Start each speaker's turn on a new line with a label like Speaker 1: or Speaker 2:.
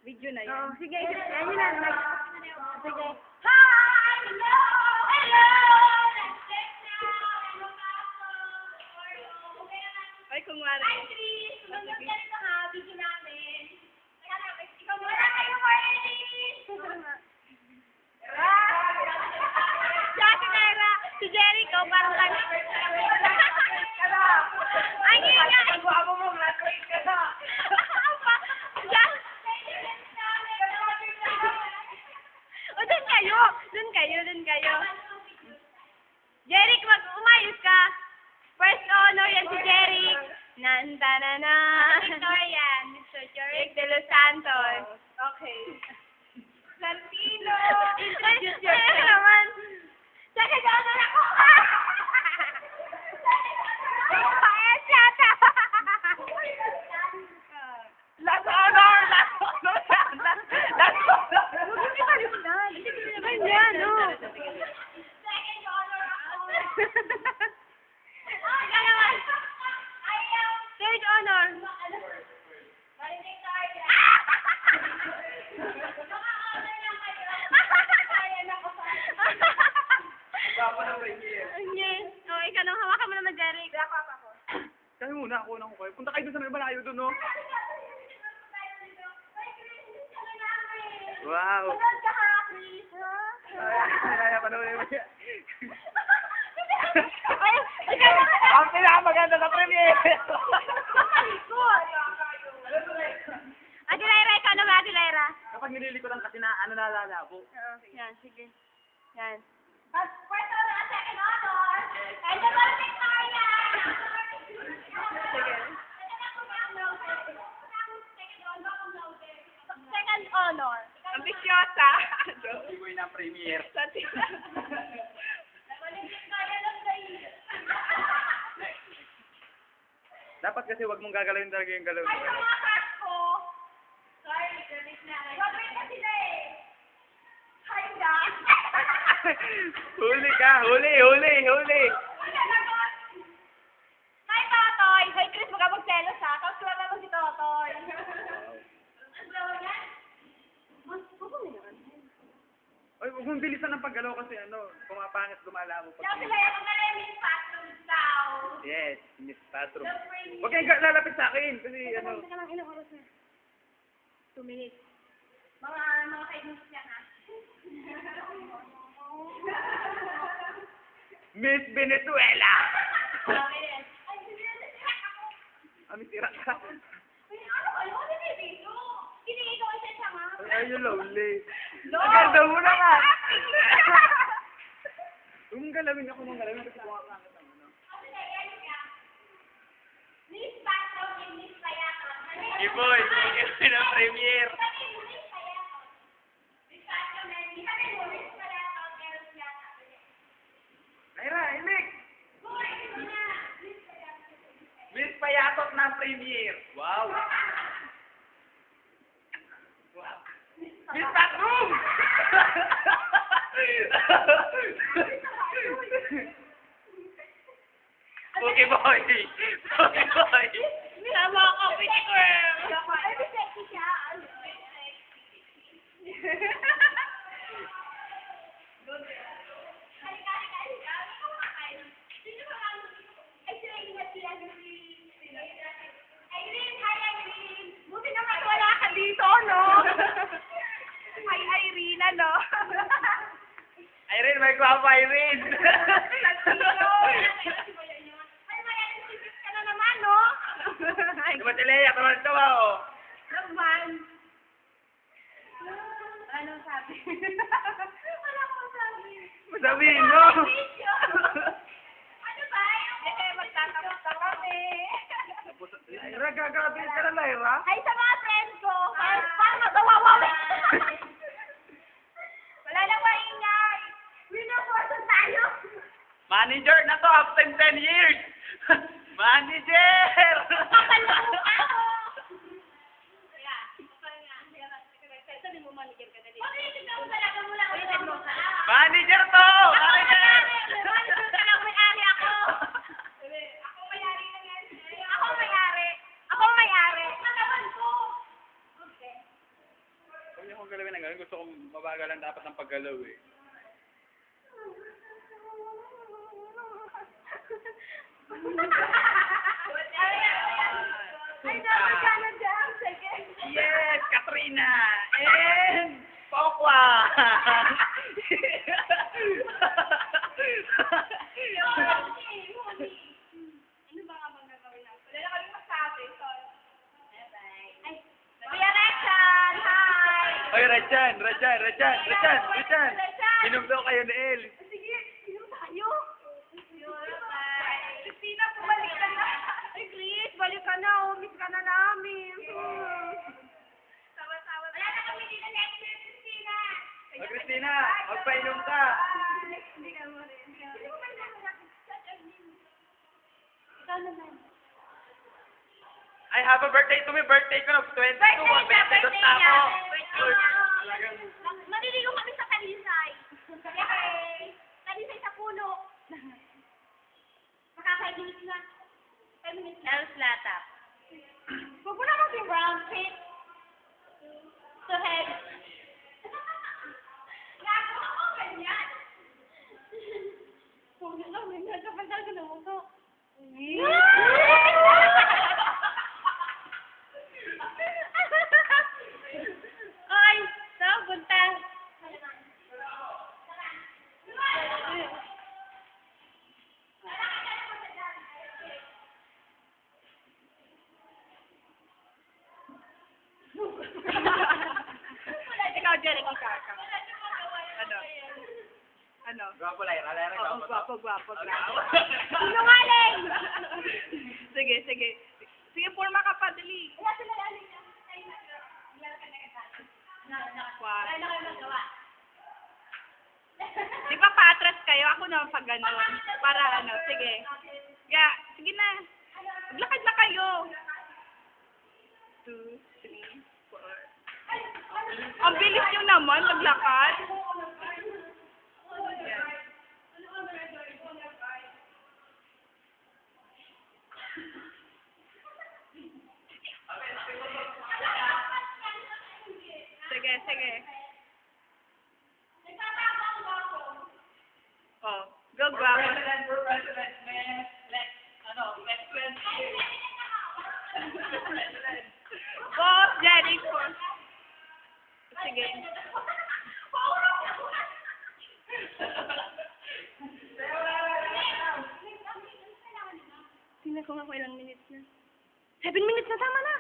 Speaker 1: Video na yun.
Speaker 2: Oo, sige. Yan yun na. Sige.
Speaker 3: Hi! Hello! Hello!
Speaker 1: Ay, kumwari.
Speaker 3: Hi, Chris! Sumunod ka rin ha, video namin. Ikaw muna kayo, Marlies!
Speaker 2: Dati Naira, si Jericho, parang lang. Ay, ngayon.
Speaker 1: Pag-guwapo mo, flat-rate ka na.
Speaker 2: O, dun kayo. Dun kayo. Jeric, umayos ka. First honor yan si Jeric. Nantanana.
Speaker 3: Victorian, Mr.
Speaker 2: Jeric de los Santos.
Speaker 1: Okay.
Speaker 3: Santino!
Speaker 2: Introduce yourself. Naman.
Speaker 3: Second honor ako!
Speaker 2: Paes yata.
Speaker 1: Last honor! Last honor! Last honor!
Speaker 2: Huwag yung kalimutan. Hindi ko naman yan, no?
Speaker 3: Second honor ako!
Speaker 2: Ika naman. Third honor.
Speaker 3: Valedictorian!
Speaker 1: Guwapo na premier.
Speaker 2: Yes. O, ikaw nang hawakan mo naman, Jeric.
Speaker 1: Kaya muna, ako kayo. Punta kayo doon sa may malayo doon, no? Wow!
Speaker 3: Sunod ka ha, Chris, ha?
Speaker 1: Ay, panoorin mo yan.
Speaker 2: Ay, ikaw naman.
Speaker 1: Ang pinakamaganda sa premier!
Speaker 2: Ate Lyra, ikaw naman, Ate Lyra.
Speaker 1: Kapag nililikodan kasi na, ano nalalabo.
Speaker 2: Yan, sige. Yan.
Speaker 3: First honor at second honor! And the valedictorian!
Speaker 2: Second honor.
Speaker 1: Ambisyosa! Iboy ng premier.
Speaker 2: Sa tila.
Speaker 3: Valedictorian of the year!
Speaker 1: Dapat kasi wag mong gagalawin talaga yung galaw.
Speaker 3: Ay, sa mga crush ko! Sorry, galit na. Graduate na sila eh! Hi, guys!
Speaker 1: Huli ka! Huli!
Speaker 3: Hi, Totoy! Hi, Chris, magkapagselos ha. Tapos ko naman si Totoy. Ang gawa yan?
Speaker 1: Ay, huwag mong bilisan ng paggalaw kasi pumapangit, lumalabo pa.
Speaker 3: Dapat kaya kung nalayan yung bathroom ikaw.
Speaker 1: Yes, Miss Patro.
Speaker 3: The frame.
Speaker 1: Huwag kayong lalapit sa akin kasi
Speaker 2: Teka lang, ilang oras na? 2 minutes.
Speaker 3: Mga 5 minutes yan ha.
Speaker 1: Miss Venezuela!
Speaker 3: Okay. Ay, hindi na ako.
Speaker 1: Ami, tira ka.
Speaker 3: Ay, ano kayo? Ano yung video? Hindi ikaw isa siya nga.
Speaker 1: Ay, you lonely.
Speaker 3: No!
Speaker 1: Ganda mo na nga. Huwag mong galawin ako mong galawin kasi pumapangit ang ano.
Speaker 3: Kasi kaya niya. Miss Pato and Miss Payato.
Speaker 1: Iboy na premier.
Speaker 3: Sabi mo, Miss Payato. Miss Pato and Miss Payato. Meron siya.
Speaker 1: Naira, Elik!
Speaker 3: Hoy, ito na. Miss Payato.
Speaker 1: Miss Payatot na premier. Wow! Wow! Miss Patroom! Pogi boy! Pogi boy!
Speaker 2: Tama ka, Miss Girl.
Speaker 3: Ay, Miss Sexy siya. Halika. Ikaw makain. Sino ba ang... Ay, sila ingat sila. Irene, hi Irene. Buti naman wala ka dito, no? Hi Irene, ano?
Speaker 1: Irene, may guwapo Irene!
Speaker 3: Ay, mayanisipis ka na naman, no?
Speaker 1: Diba si Leia, tawa oh!
Speaker 3: Naman. Ano sabi? Wala akong sabi.
Speaker 1: Masabihin mo!
Speaker 3: Ano ba? Magtatapos na kami.
Speaker 1: Lyra, gagawin ka na, Lyra?
Speaker 3: Ay, sa mga friends ko. Parang magawawawi. Wala nang maingay. Winaforsan tayo.
Speaker 1: Manager na to, after 10 years! Manager!
Speaker 3: Kapalo ako. Kaya,
Speaker 2: Sabi mo, manager ka dali.
Speaker 3: pag-iisip ka mo talaga mula.
Speaker 1: Manager to! Manager!
Speaker 3: Manager ka lang, may-ari ako. Ako may-ari na yan. Ako may-ari. Ako may-ari. Nalaman ko. Okay.
Speaker 1: ayoko galawin ng gano'n. Gusto ko mabagalan dapat ng paggalaw eh.
Speaker 3: Ay, dapat ka na dyan. Sige.
Speaker 1: Yes, Katrina! And Pokwa!
Speaker 3: Ano ba nga bang gagawin natin? Wala na kami masabi. Sorry. Bye-bye. Ay, Kuya Rechan! Hi!
Speaker 1: Oy, Rechan! Inom daw kayo ni El.
Speaker 3: Sige, sino tayo? Christina, bumalik ka na. Ay, Chris, balik ka na. Oh. Miss ka na namin. Tawa-tawa. Wala na kami dito next year, Christina.
Speaker 1: O, Christina, magpainom ka.
Speaker 3: Hindi ka mo rin. Hindi mo man lang natin. Ikaw naman.
Speaker 1: Ay, happy birthday to me. Birthday ko na. 22.
Speaker 3: Birthday
Speaker 1: Birthday
Speaker 3: niya.
Speaker 1: na ako.
Speaker 3: Birthday niya. Maliligo kami sa Talisay. Yay! Talisay sa puno. Makakainis na. 5 minutes na.
Speaker 2: Tapos latap.
Speaker 3: Huwag mo na mag-round trip. To head. Gago ako, ganyan. Huwag na lang, ganyan. Kapag ka na mo to.
Speaker 2: Oy, saan punta?
Speaker 3: Ikaw, Jen, ikaw ka. Ano? Ano?
Speaker 1: Gwapo, Lyra. Lyra,
Speaker 3: Oo,
Speaker 1: gwapo.
Speaker 3: gwapo. Sinungaling! Sige. Sige, forma ka pa, dali. Wow. Di ba pa-atras kayo? Ako naman pag gano'n. Para ano, sige. Sige na. Maglakad na kayo. 2, 3, 4. Ang bilis nyo naman, maglakad. Yan. Sige. Oh, go grab.
Speaker 1: President, man. Next Wednesday.
Speaker 3: Boss, Jenny, boss. Sige. Tingnan ko nga kung ilang minutes na. 7 minutes na, tama na.